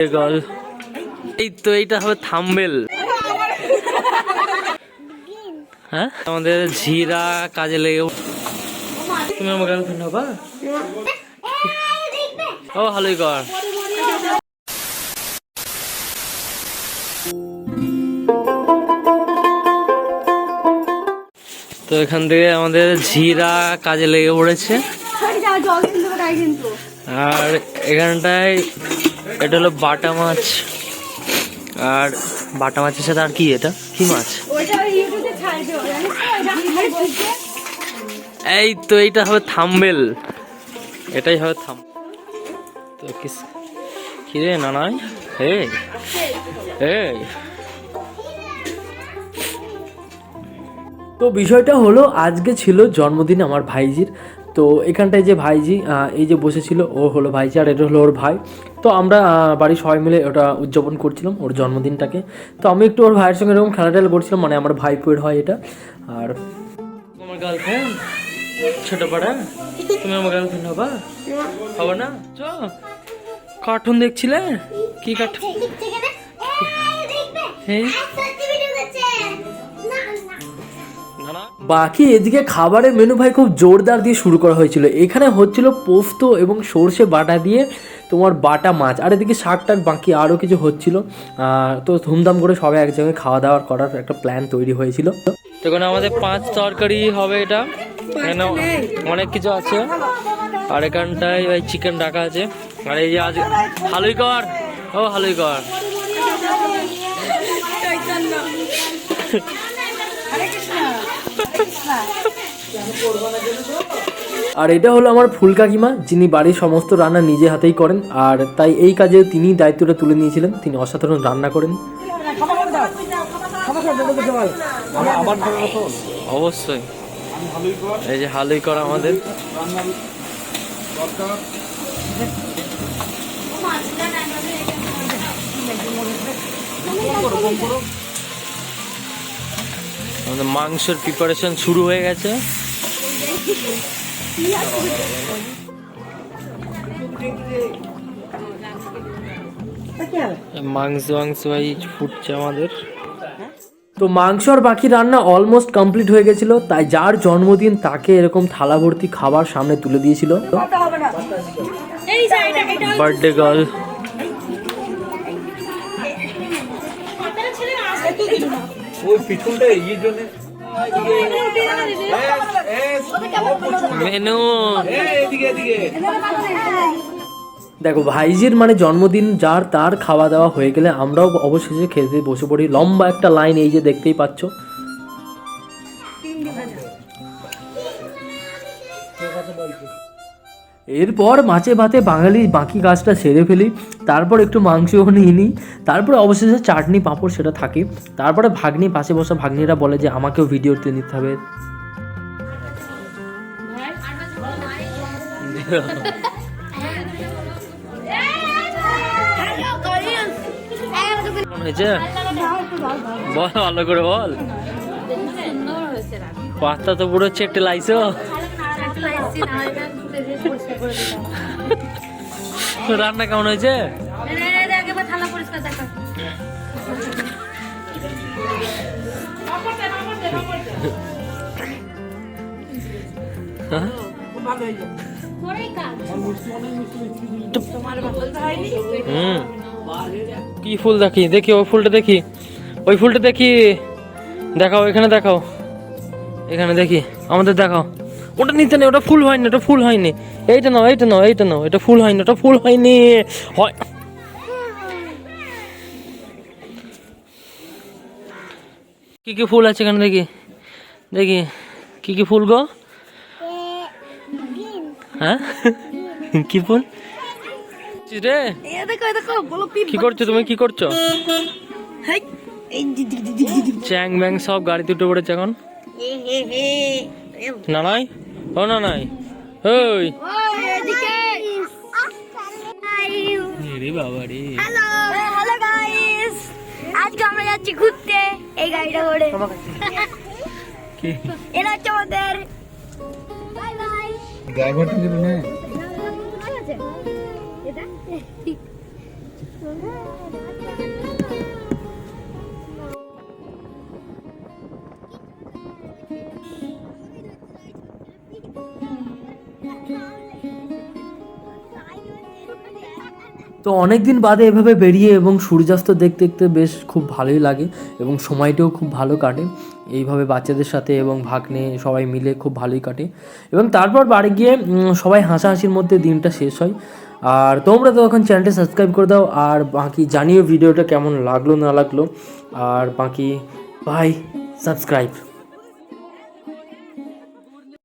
এই তো এইটা হবে থাম্বনেল। হ্যাঁ আমাদের ঝিরা কাজে লেগে। তুমি আমার গার্লফ্রেন্ড হবা? ও ভালোই কর। তো এখান থেকে আমাদের ঝিরা কাজে লেগে পড়েছে। আর এখানটায় এটা হলো বাটা মাছ। আর বাটা মাছের সাথে আর কি এটা কি মাছ? এই তো এইটা হবে থাম্বনেল, এটাই হবে তো কি রে নানাই? এই এই তো বিষয়টা হলো আজকে ছিল জন্মদিন আমার ভাইজির। তো এখানটায় যে ভাইজি এই যে বসেছিল ও হলো ভাইজি, আর এটা হলো ওর ভাই। তো আমরা বাড়ির সবাই মিলে ওটা উদযাপন করছিলাম ওর জন্মদিনটাকে। তো আমি একটু ওর ভাইয়ের সঙ্গে এরকম খেলাটেলা করছিলাম, মানে আমার ভাইপোয়ের হয় এটা। আর আমার গার্লফ্রেন্ড ছোট পাড়া, তুমি আমার গার্লফ্রেন্ড হবা? হবে না? চ কার্টুন দেখছিলে? কি কার্টুন? বাকি এদিকে খাবারের মেনু ভাই খুব জোরদার দিয়ে শুরু করা হয়েছিল। এখানে হচ্ছিল পোস্ত এবং সর্ষে বাটা দিয়ে তোমার বাটা মাছ, আর এদিকে শাক টাক বাকি আরও কিছু হচ্ছিল। তো ধুমধাম করে সবাই এক জায়গায় খাওয়া দাওয়া করার একটা প্ল্যান তৈরি হয়েছিল। তখন আমাদের 5 তরকারি হবে এটা, এখানে অনেক কিছু আছে। আর এখানটায় ভাই চিকেন রাখা আছে। আর এই যে আজ ভালোই কর, ও ভালোই কর। আর এটা হলো আমার ফুল কাকিমা, যিনি বাড়ির সমস্ত রান্না নিজে হাতেই করেন। আর তাই এই কাজে তিনি দায়িত্বটা তুলে নিয়েছিলেন। তিনি অসাধারণ রান্না করেন। অবশ্যই এই যে ভালোই করা আমাদের। আমাদের মাংসের প্রিপারেশন শুরু হয়ে গেছে। মাংস ভাই ফুটছে আমাদের। তো মাংস আর বাকি রান্না অলমোস্ট কমপ্লিট হয়ে গেছিল। তাই যার জন্মদিন তাকে এরকম থালা ভর্তি খাবার সামনে তুলে দিয়েছিল বার্থডে গার্ল। মেনু দেখো, ভাইজির মানে জন্মদিন যার তার খাওয়া দাওয়া হয়ে গেলে আমরাও অবশেষে খেতে বসে পড়ি। লম্বা একটা লাইন, এই যে দেখতেই পাচ্ছ। এরপর মাছে ভাতে বাঙালি বাকি কাজটা সেরে ফেলি। তারপর একটু মাংসও নিয়ে নিই। তারপরে অবশেষে চাটনি পাঁপড় সেটা থাকে। তারপরে ভাগ্নি পাশে বসা ভাগ্নিরা বলে যে আমাকেও ভিডিওতে নিতে হবে। বল ভালো করে বল। পাস্তা তো পুরো চেটে লাইছো। রান্না কেমন হয়েছে? কি ফুল দেখি দেখি, ওই ফুলটা দেখি, ওই ফুলটা দেখি, দেখাও এখানে, দেখাও এখানে দেখি, আমাদের দেখাও। ওটা নিতে নেই, ওটা ফুল হয়নি, ওটা ফুল হয়নি। এইটা নাও, এইটা নাও, এইটা নাও, এটা ফুল হয়নি, ওটা ফুল হয়নি। হয় কি কি ফুল আছে এখানে দেখি, দেখি কি কি ফুল গো? হ্যাঁ কি ফুল রে? কি করছো তুমি, কি করছো? চ্যাং ব্যাং সব গাড়িতে উঠে পড়েছে এখন। না নাই, ও না নাই, ওই বাবা রে। হ্যালো গাইস, আজকে আমরা যাচ্ছি ঘুরতে এই গাড়িটা করে। এটা হচ্ছে আমাদের বাই বাই ড্রাইভারটা, কিন্তু না এটা তো অনেক দিন বাদে এভাবে বেরিয়ে এবং সূর্যাস্ত দেখতে দেখতে বেশ খুব ভালোই লাগে এবং সময়টাও খুব ভালো কাটে এইভাবে বাচ্চাদের সাথে এবং ভাগ্নে সবাই মিলে খুব ভালোই কাটে এবং তারপর বাড়ি গিয়ে সবাই হাসাহাসির মধ্যে দিনটা শেষ হয়। আর তোমরা তো এখন চ্যানেলটা সাবস্ক্রাইব করে দাও আর বাকি জানিও ভিডিওটা কেমন লাগলো না লাগলো আর বাকি বাই সাবস্ক্রাইব।